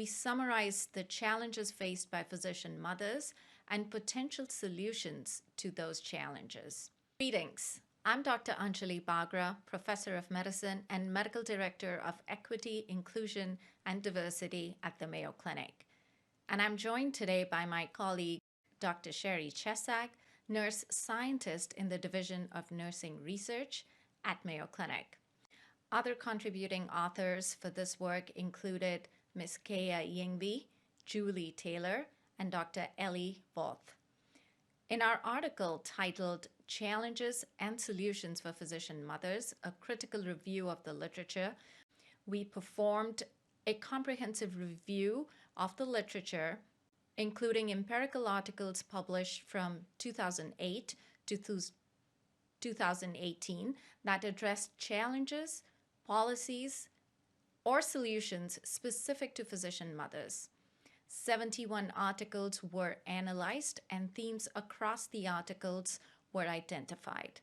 summarize the challenges faced by physician mothers and potential solutions to those challenges. Greetings. I'm Dr. Anjali Bagra, Professor of Medicine and Medical Director of Equity, Inclusion, and Diversity at the Mayo Clinic. And I'm joined today by my colleague, Dr. Sherry Chesak, nurse scientist in the Division of Nursing Research at Mayo Clinic. Other contributing authors for this work included Ms. Kaya Yingbi, Julie Taylor, and Dr. Ellie Voth. In our article titled Challenges and Solutions for Physician Mothers, a critical review of the literature, we performed a comprehensive review of the literature, including empirical articles published from 2008 to 2018 that addressed challenges, policies, or solutions specific to physician mothers. 71 articles were analyzed and themes across the articles were identified.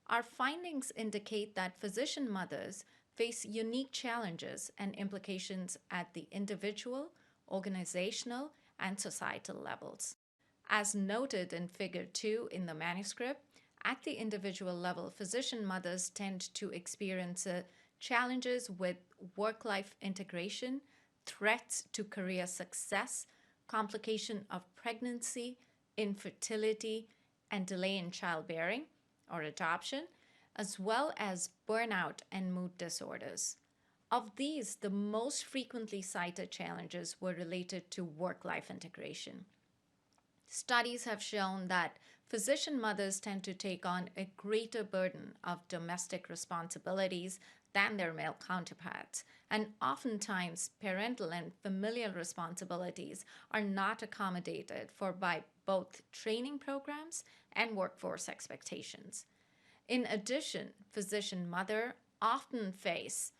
Our findings indicate that physician mothers face unique challenges and implications at the individual, organizational, and societal levels. As noted in Figure 2 in the manuscript, at the individual level, physician mothers tend to experience challenges with work-life integration, threats to career success, complication of pregnancy, infertility, and delay in childbearing or adoption, as well as burnout and mood disorders. Of these, the most frequently cited challenges were related to work-life integration. Studies have shown that physician mothers tend to take on a greater burden of domestic responsibilities than their male counterparts, and oftentimes parental and familial responsibilities are not accommodated for by both training programs and workforce expectations. In addition, physician mothers often face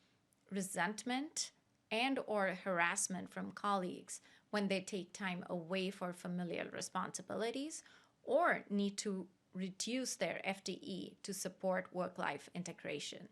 resentment and/or harassment from colleagues when they take time away for familial responsibilities or need to reduce their FTE to support work-life integration.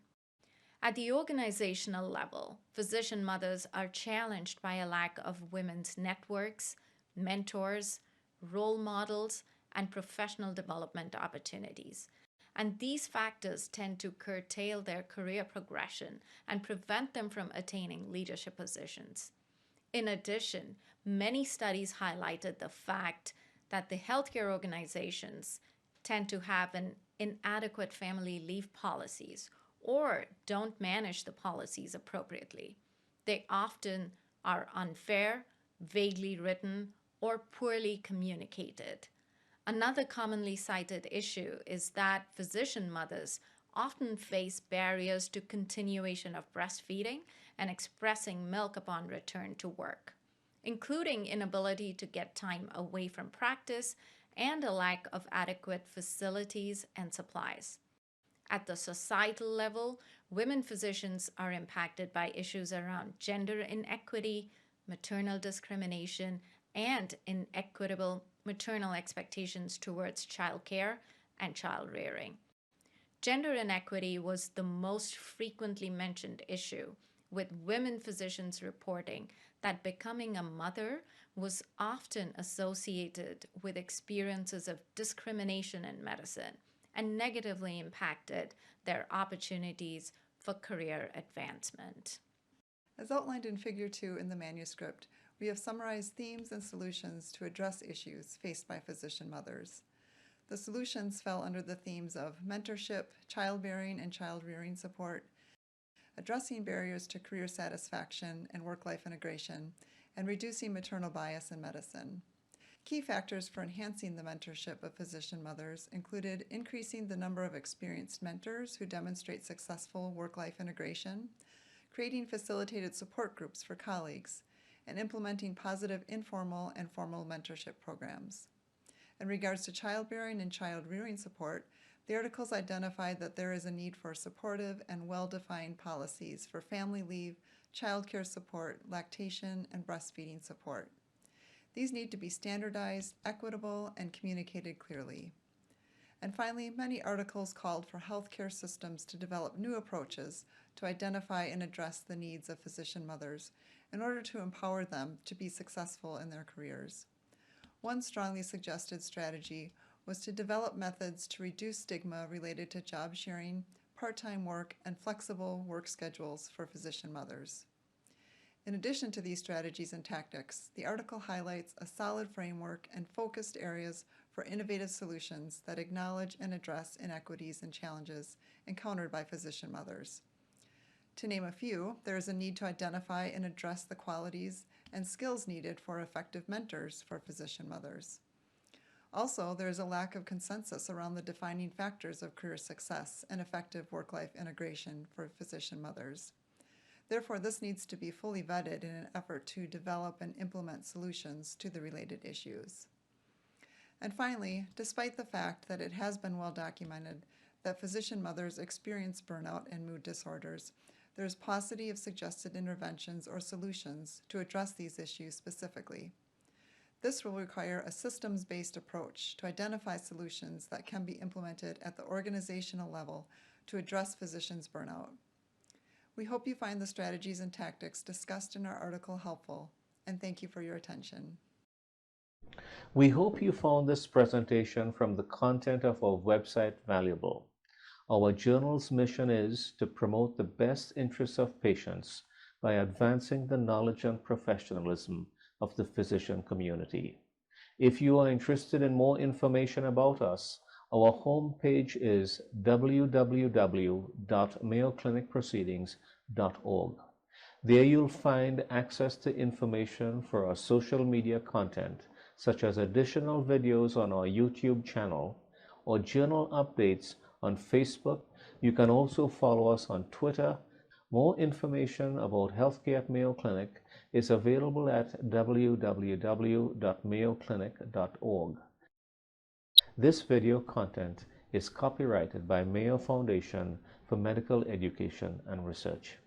At the organizational level, physician mothers are challenged by a lack of women's networks, mentors, role models, and professional development opportunities. And these factors tend to curtail their career progression and prevent them from attaining leadership positions. In addition, many studies highlighted the fact that the healthcare organizations tend to have an inadequate family leave policies or don't manage the policies appropriately. They often are unfair, vaguely written, or poorly communicated. Another commonly cited issue is that physician mothers often face barriers to continuation of breastfeeding and expressing milk upon return to work, including inability to get time away from practice and a lack of adequate facilities and supplies. At the societal level, women physicians are impacted by issues around gender inequity, maternal discrimination, and inequitable maternal expectations towards childcare and child rearing. Gender inequity was the most frequently mentioned issue, with women physicians reporting that becoming a mother was often associated with experiences of discrimination in medicine and negatively impacted their opportunities for career advancement. As outlined in Figure 2 in the manuscript, we have summarized themes and solutions to address issues faced by physician mothers. The solutions fell under the themes of mentorship, childbearing and child rearing support, addressing barriers to career satisfaction and work-life integration, and reducing maternal bias in medicine. Key factors for enhancing the mentorship of physician mothers included increasing the number of experienced mentors who demonstrate successful work-life integration, creating facilitated support groups for colleagues, and implementing positive informal and formal mentorship programs. In regards to childbearing and child rearing support, the articles identified that there is a need for supportive and well-defined policies for family leave, childcare support, lactation, and breastfeeding support. These need to be standardized, equitable, and communicated clearly. And finally, many articles called for healthcare systems to develop new approaches to identify and address the needs of physician mothers in order to empower them to be successful in their careers. One strongly suggested strategy was to develop methods to reduce stigma related to job sharing, part-time work, and flexible work schedules for physician mothers. In addition to these strategies and tactics, the article highlights a solid framework and focused areas for innovative solutions that acknowledge and address inequities and challenges encountered by physician mothers. To name a few, there is a need to identify and address the qualities and skills needed for effective mentors for physician mothers. Also, there is a lack of consensus around the defining factors of career success and effective work-life integration for physician mothers. Therefore, this needs to be fully vetted in an effort to develop and implement solutions to the related issues. And finally, despite the fact that it has been well documented that physician mothers experience burnout and mood disorders, there is paucity of suggested interventions or solutions to address these issues specifically. This will require a systems-based approach to identify solutions that can be implemented at the organizational level to address physicians' burnout. We hope you find the strategies and tactics discussed in our article helpful, and thank you for your attention. We hope you found this presentation from the content of our website valuable. Our journal's mission is to promote the best interests of patients by advancing the knowledge and professionalism of the physician community. If you are interested in more information about us, our homepage is www.mayoclinicproceedings.org. There you'll find access to information for our social media content, such as additional videos on our YouTube channel or journal updates on Facebook. You can also follow us on Twitter. More information about healthcare at Mayo Clinic is available at www.mayoclinic.org. This video content is copyrighted by Mayo Foundation for Medical Education and Research.